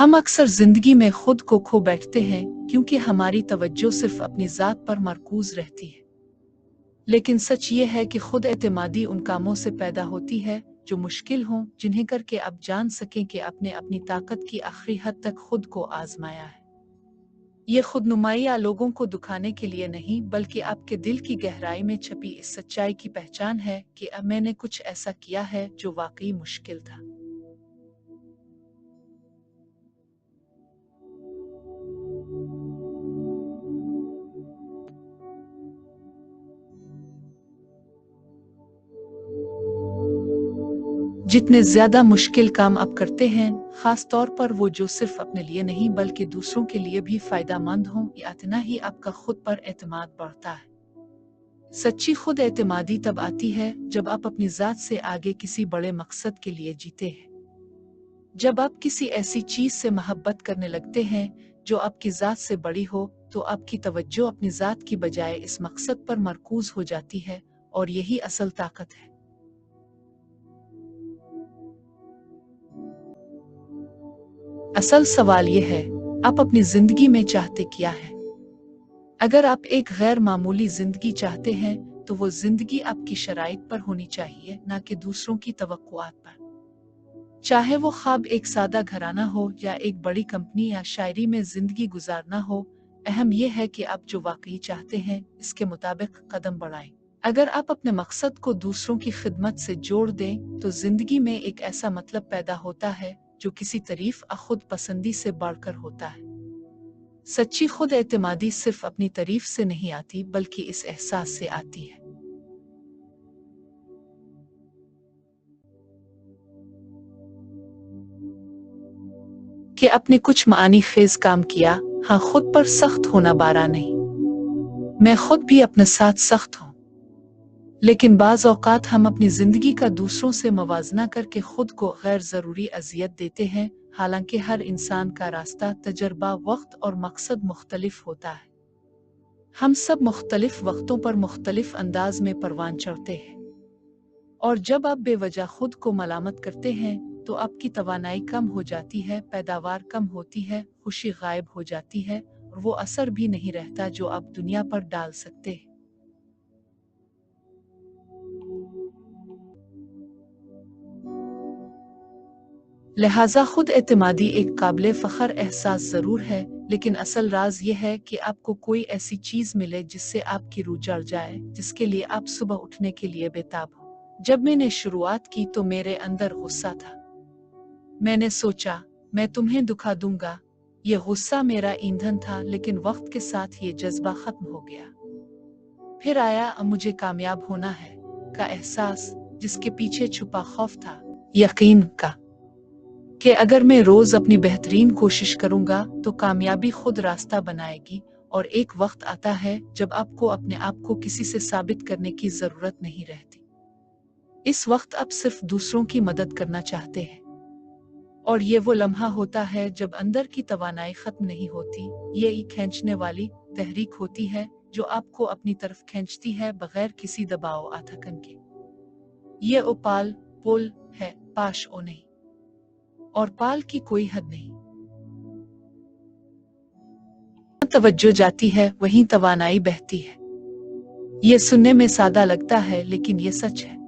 हम अक्सर जिंदगी में खुद को खो बैठते हैं क्योंकि हमारी तवज्जो सिर्फ अपनी जात पर मरकूज रहती है। लेकिन सच ये है कि खुद एतमादी उन कामों से पैदा होती है जो मुश्किल हों, जिन्हें करके आप जान सकें कि आपने अपनी ताकत की आखिरी हद तक खुद को आजमाया है। ये खुदनुमाई लोगों को दुखाने के लिए नहीं, बल्कि आपके दिल की गहराई में छपी इस सच्चाई की पहचान है कि अब मैंने कुछ ऐसा किया है जो वाकई मुश्किल था। जितने ज्यादा मुश्किल काम आप करते हैं, खास तौर पर वो जो सिर्फ अपने लिए नहीं बल्कि दूसरों के लिए भी फायदेमंद हों, इतना ही आपका खुद पर एतमाद बढ़ता है। सच्ची खुद एतमादी तब आती है जब आप अपनी जात से आगे किसी बड़े मकसद के लिए जीते हैं। जब आप किसी ऐसी चीज से मोहब्बत करने लगते हैं जो आपकी जात से बड़ी हो, तो आपकी तवज्जो अपनी जात की बजाय इस मकसद पर मरकूज हो जाती है, और यही असल ताकत है। असल सवाल ये है, आप अपनी जिंदगी में चाहते क्या है? अगर आप एक गैर मामूली जिंदगी चाहते हैं, तो वो जिंदगी आपकी शराइत पर होनी चाहिए, ना कि दूसरों की तवक्कुआत पर। चाहे वो ख्वाब एक सादा घराना हो या एक बड़ी कंपनी या शायरी में जिंदगी गुजारना हो, अहम यह है कि आप जो वाकई चाहते हैं इसके मुताबिक कदम बढ़ाएं। अगर आप अपने मकसद को दूसरों की खिदमत से जोड़ दें, तो जिंदगी में एक ऐसा मतलब पैदा होता है जो किसी तारीफ या खुद पसंदी से बढ़कर होता है। सच्ची खुद एतमादी सिर्फ अपनी तारीफ से नहीं आती, बल्कि इस एहसास से आती है कि अपने कुछ मानी खेज काम किया। हाँ, खुद पर सख्त होना बारा नहीं। मैं खुद भी अपने साथ सख्त हूँ, लेकिन बाज औकात हम अपनी जिंदगी का दूसरों से मवाजना करके खुद को गैर जरूरी अजियत देते हैं। हालांकि हर इंसान का रास्ता, तजर्बा, वक्त और मकसद मुख्तलिफ होता है। हम सब मुख्तलिफ वक्तों पर मुख्तलिफ अंदाज में परवान चढ़ते हैं, और जब आप बेवजह खुद को मलामत करते हैं तो आपकी तवानाई कम हो जाती है, पैदावार कम होती है, खुशी गायब हो जाती है, और वो असर भी नहीं रहता जो आप दुनिया पर डाल सकते हैं। लिहाजा खुद एतमादी एक काबिल फ़ख्र एहसास ज़रूर है, लेकिन असल राज ये है कि आपको कोई ऐसी चीज़ मिले जिससे आपकी रूह जड़ जाए, जिसके लिए आप सुबह उठने के लिए बेताब हो। जब मैंने शुरुआत की तो मेरे अंदर गुस्सा था। मैंने सोचा, मैं तुम्हें दुखा दूंगा। ये गुस्सा मेरा ईंधन था, लेकिन वक्त के साथ ये जज्बा खत्म हो गया। फिर आया अब मुझे कामयाब होना है का एहसास, जिसके पीछे छुपा खौफ था, यकीन का कि अगर मैं रोज अपनी बेहतरीन कोशिश करूंगा तो कामयाबी खुद रास्ता बनाएगी। और एक वक्त आता है जब आपको अपने आप को किसी से साबित करने की जरूरत नहीं रहती। इस वक्त आप सिर्फ दूसरों की मदद करना चाहते हैं, और ये वो लम्हा होता है जब अंदर की तवानाई खत्म नहीं होती। ये एक खींचने वाली तहरीक होती है जो आपको अपनी तरफ खींचती है बगैर किसी दबाव आथकन के। ये उपाल पुल है, पाश ओ नहीं, और पाल की कोई हद नहीं। तवज्जो जाती है वहीं तवानाई बहती है। ये सुनने में सादा लगता है, लेकिन ये सच है।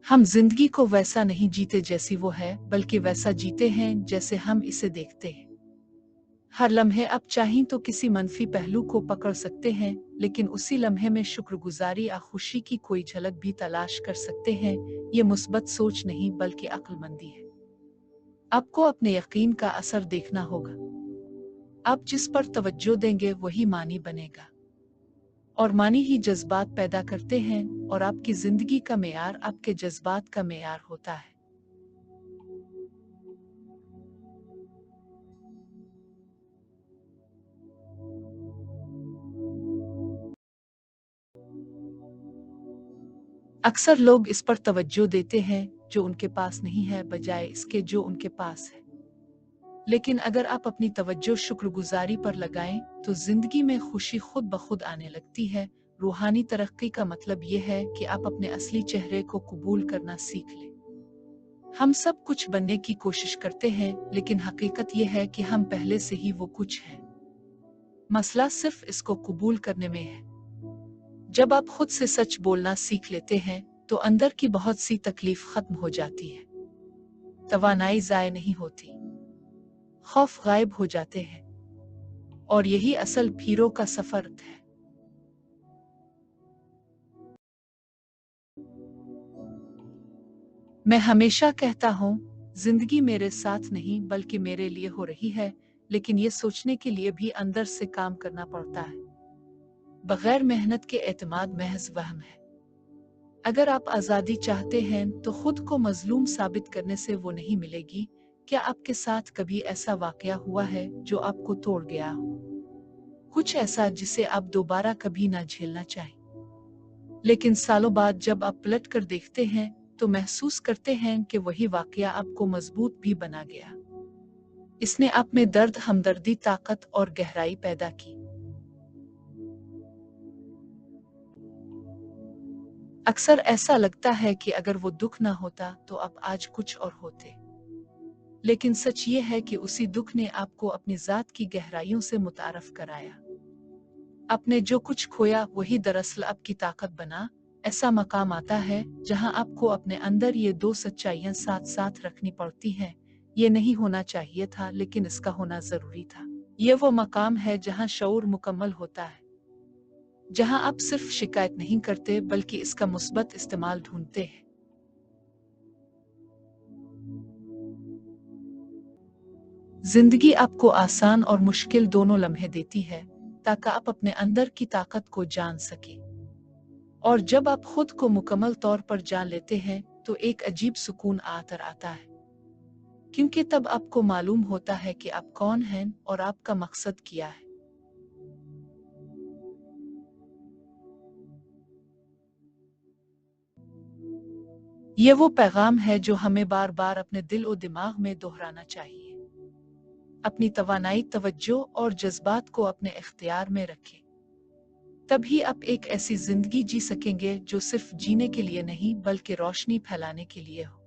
हम जिंदगी को वैसा नहीं जीते जैसी वो है, बल्कि वैसा जीते हैं जैसे हम इसे देखते हैं। हर लम्हे आप चाहें तो किसी मनफी पहलू को पकड़ सकते हैं, लेकिन उसी लम्हे में शुक्रगुजारी या खुशी की कोई झलक भी तलाश कर सकते हैं। ये मुस्बत सोच नहीं बल्कि अक्लमंदी है। आपको अपने यकीन का असर देखना होगा। आप जिस पर तवज्जो देंगे वही मानी बनेगा, और मानी ही जज्बात पैदा करते हैं, और आपकी जिंदगी का मेयार आपके जज्बात का मेयार होता है। अक्सर लोग इस पर तवज्जो देते हैं जो उनके पास नहीं है, बजाय इसके जो उनके पास है। लेकिन अगर आप अपनी तवज्जो शुक्रगुजारी पर लगाएं, तो जिंदगी में खुशी खुद ब खुद आने लगती है। रूहानी तरक्की का मतलब यह है कि आप अपने असली चेहरे को कबूल करना सीख लें। हम सब कुछ बनने की कोशिश करते हैं, लेकिन हकीकत यह है कि हम पहले से ही वो कुछ हैं। मसला सिर्फ इसको कबूल करने में है। जब आप खुद से सच बोलना सीख लेते हैं, तो अंदर की बहुत सी तकलीफ खत्म हो जाती है। तवानाई ज़ाय नहीं होती, खौफ गायब हो जाते हैं, और यही असल पीरों का सफर है। मैं हमेशा कहता हूँ, जिंदगी मेरे साथ नहीं बल्कि मेरे लिए हो रही है, लेकिन ये सोचने के लिए भी अंदर से काम करना पड़ता है। बगैर मेहनत के एतमाद महज वहम है। अगर आप आज़ादी चाहते हैं तो खुद को मजलूम साबित करने से वो नहीं मिलेगी। क्या आपके साथ कभी ऐसा वाकया हुआ है जो आपको तोड़ गया हो? कुछ ऐसा जिसे आप दोबारा कभी ना झेलना चाहें, लेकिन सालों बाद जब आप पलट कर देखते हैं तो महसूस करते हैं कि वही वाकया आपको मजबूत भी बना गया। इसने आप में दर्द, हमदर्दी, ताकत और गहराई पैदा की। अक्सर ऐसा लगता है कि अगर वो दुख ना होता तो आप आज कुछ और होते, लेकिन सच ये है कि उसी दुख ने आपको अपनी जात की गहराइयों से मुतारफ कराया। आपने जो कुछ खोया वही दरअसल आपकी ताकत बना। ऐसा मकाम आता है जहां आपको अपने अंदर ये दो सच्चाइयां साथ साथ रखनी पड़ती हैं। ये नहीं होना चाहिए था, लेकिन इसका होना जरूरी था। ये वो मकाम है जहां शऊर मुकम्मल होता है, जहां आप सिर्फ शिकायत नहीं करते बल्कि इसका मुस्बत इस्तेमाल ढूंढते हैं। जिंदगी आपको आसान और मुश्किल दोनों लम्हे देती है, ताकि आप अपने अंदर की ताकत को जान सके। और जब आप खुद को मुकम्मल तौर पर जान लेते हैं तो एक अजीब सुकून आता है, क्योंकि तब आपको मालूम होता है कि आप कौन हैं और आपका मकसद क्या है। ये वो पैगाम है जो हमें बार बार अपने दिल और दिमाग में दोहराना चाहिए। अपनी तवानाई, तवज्जो और जज्बात को अपने इख्तियार में रखें। तभी आप एक ऐसी जिंदगी जी सकेंगे जो सिर्फ जीने के लिए नहीं बल्कि रोशनी फैलाने के लिए हो।